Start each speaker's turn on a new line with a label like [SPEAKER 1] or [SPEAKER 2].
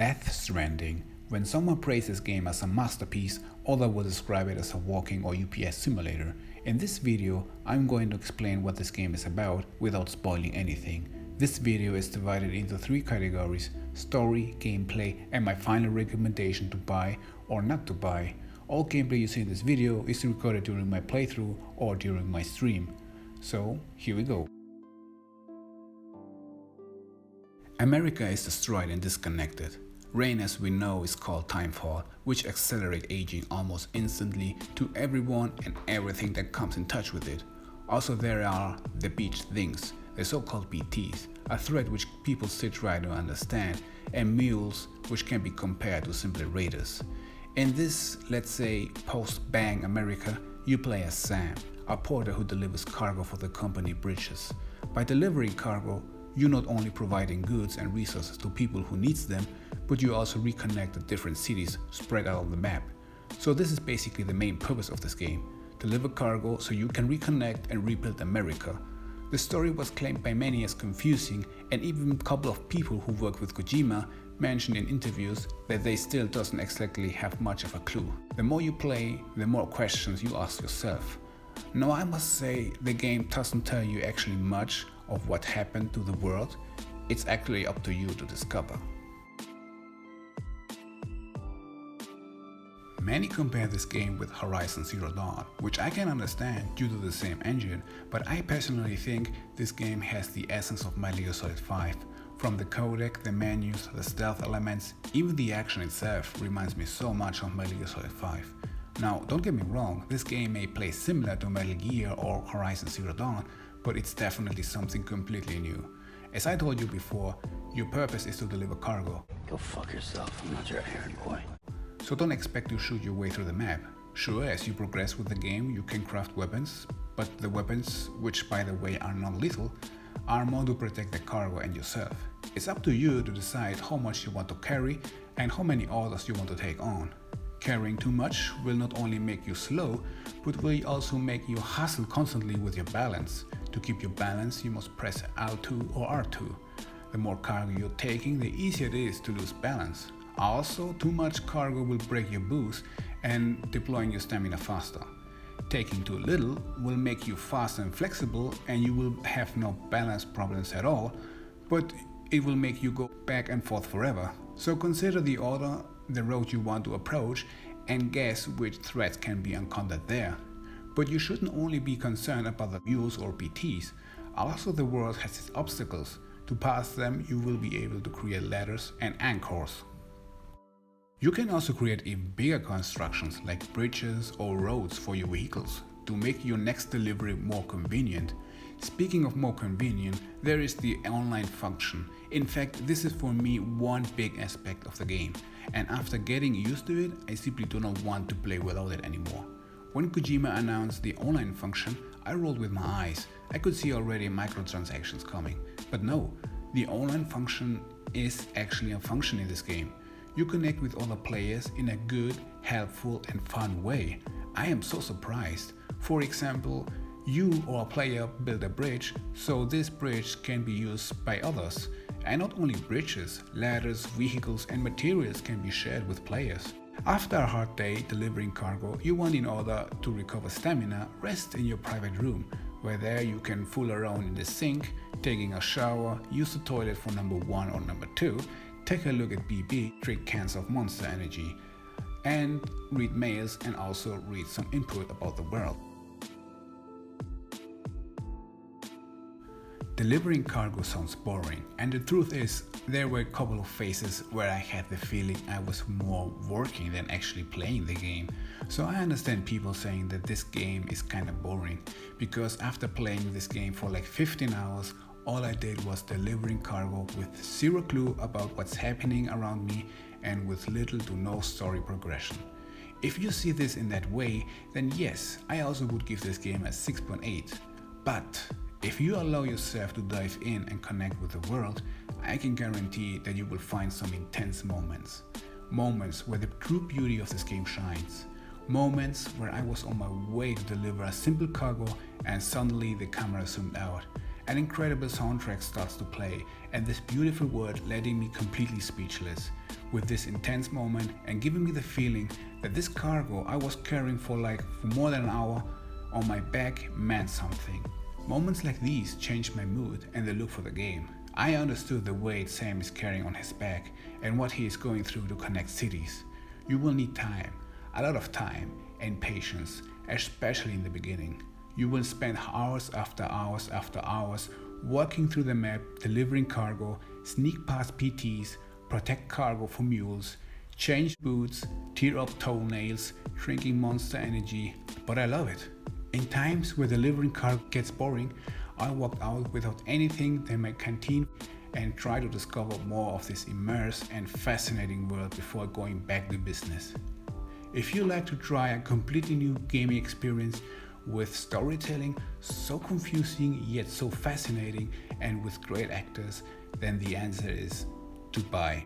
[SPEAKER 1] Death Stranding. When someone praises this game as a masterpiece, others will describe it as a walking or UPS simulator. In this video, I'm going to explain what this game is about without spoiling anything. This video is divided into 3 categories: story, gameplay, and my final recommendation to buy or not to buy. All gameplay you see in this video is recorded during my playthrough or during my stream. So here we go. America is destroyed and disconnected. Rain, as we know, is called timefall, which accelerates aging almost instantly to everyone and everything that comes in touch with it. Also, there are the beach things, the so-called BTs, a threat which people still try to understand, and mules, which can be compared to simply raiders. In this, let's say, post-bang America, you play as Sam, a porter who delivers cargo for the company Bridges. By delivering cargo, you're not only providing goods and resources to people who needs them, but you also reconnect the different cities spread out on the map. So this is basically the main purpose of this game: deliver cargo so you can reconnect and rebuild America. The story was claimed by many as confusing, and even a couple of people who work with Kojima mentioned in interviews that they still doesn't exactly have much of a clue. The more you play, the more questions you ask yourself. Now, I must say, the game doesn't tell you actually much of what happened to the world. It's actually up to you to discover. Many compare this game with Horizon Zero Dawn, which I can understand due to the same engine, but I personally think this game has the essence of Metal Gear Solid 5. From the codec, the menus, the stealth elements, even the action itself reminds me so much of Metal Gear Solid 5. Now, don't get me wrong, this game may play similar to Metal Gear or Horizon Zero Dawn, but it's definitely something completely new. As I told you before, your purpose is to deliver cargo.
[SPEAKER 2] Go fuck yourself, I'm not your errand boy.
[SPEAKER 1] So don't expect to shoot your way through the map. Sure, as you progress with the game, you can craft weapons, but the weapons, which by the way are non-lethal, are more to protect the cargo and yourself. It's up to you to decide how much you want to carry and how many orders you want to take on. Carrying too much will not only make you slow, but will also make you hustle constantly with your balance. To keep your balance, you must press L2 or R2. The more cargo you're taking, the easier it is to lose balance. Also, too much cargo will break your boost and deploying your stamina faster. Taking too little will make you fast and flexible, and you will have no balance problems at all, but it will make you go back and forth forever. So consider the order, the road you want to approach, and guess which threats can be encountered there. But you shouldn't only be concerned about the mules or BTs. Also, the world has its obstacles. To pass them, you will be able to create ladders and anchors. You can also create even bigger constructions like bridges or roads for your vehicles to make your next delivery more convenient. Speaking of more convenient, there is the online function. In fact, this is for me one big aspect of the game, and after getting used to it, I simply do not want to play without it anymore. When Kojima announced the online function, I rolled with my eyes. I could see already microtransactions coming. But no, the online function is actually a function in this game. You connect with other players in a good, helpful and fun way. I am so surprised. For example, you or a player build a bridge, so this bridge can be used by others. And not only bridges, ladders, vehicles and materials can be shared with players. After a hard day delivering cargo, you want, in order to recover stamina, rest in your private room, where there you can fool around in the sink, taking a shower, use the toilet for number 1 or number 2, take a look at BB, drink cans of Monster Energy, and read mails and also read some input about the world. Delivering cargo sounds boring, and the truth is, there were a couple of phases where I had the feeling I was more working than actually playing the game. So I understand people saying that this game is kinda boring, because after playing this game for like 15 hours, all I did was delivering cargo with zero clue about what's happening around me and with little to no story progression. If you see this in that way, then yes, I also would give this game a 6.8. But if you allow yourself to dive in and connect with the world, I can guarantee that you will find some intense moments. Moments where the true beauty of this game shines. Moments where I was on my way to deliver a simple cargo and suddenly the camera zoomed out. An incredible soundtrack starts to play, and this beautiful world letting me completely speechless with this intense moment and giving me the feeling that this cargo I was carrying for more than an hour on my back meant something. Moments like these changed my mood and the look for the game. I understood the weight Sam is carrying on his back and what he is going through to connect cities. You will need time, a lot of time, and patience, especially in the beginning. You will spend hours after hours after hours walking through the map, delivering cargo, sneak past PTs, protect cargo for mules, change boots, tear up toenails, drinking monster energy, but I love it. In times where delivering cargo gets boring, I walked out without anything than my canteen and try to discover more of this immersive and fascinating world before going back to business. If you like to try a completely new gaming experience with storytelling so confusing yet so fascinating and with great actors, then the answer is to buy.